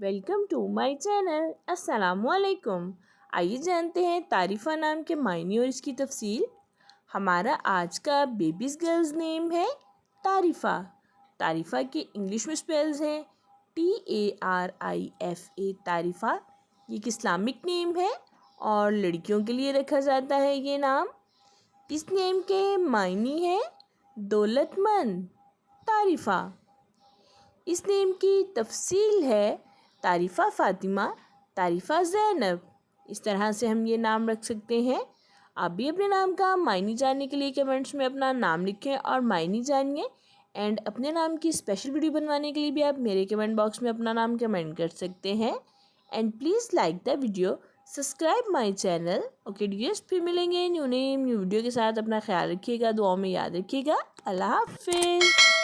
Welcome to my channel. अस्सलामुअलैकुम। आइए जानते हैं तारीफ़ा नाम के मायने और इसकी तफसील। हमारा आज का बेबीज़ गर्ल्स नेम है तारीफ़ा। तारीफ़ा के इंग्लिश में स्पेल्स हैं TARIFA तारीफ़ा। ये एक इस्लामिक नेम है और लड़कियों के लिए रखा जाता है ये नाम। इस नेम के मायने हैं दौलतमंद तारीफ़ा। इस नेम की तफसील है तारीफ़ा फ़ातिमा, तारीफ़ा ज़ैनब। इस तरह से हम ये नाम रख सकते हैं। आप भी अपने नाम का मायने जानने के लिए कमेंट्स में अपना नाम लिखें और मायने जानिए। एंड अपने नाम की स्पेशल वीडियो बनवाने के लिए भी आप मेरे कमेंट बॉक्स में अपना नाम कमेंट कर सकते हैं। And please like the video, subscribe my channel. Okay dears, फिर मिलेंगे न्यू नेम न्यू वीडियो के साथ। अपना ख्याल रखिएगा, दुआओं में याद रखिएगा। अल्लाह हाफिज़।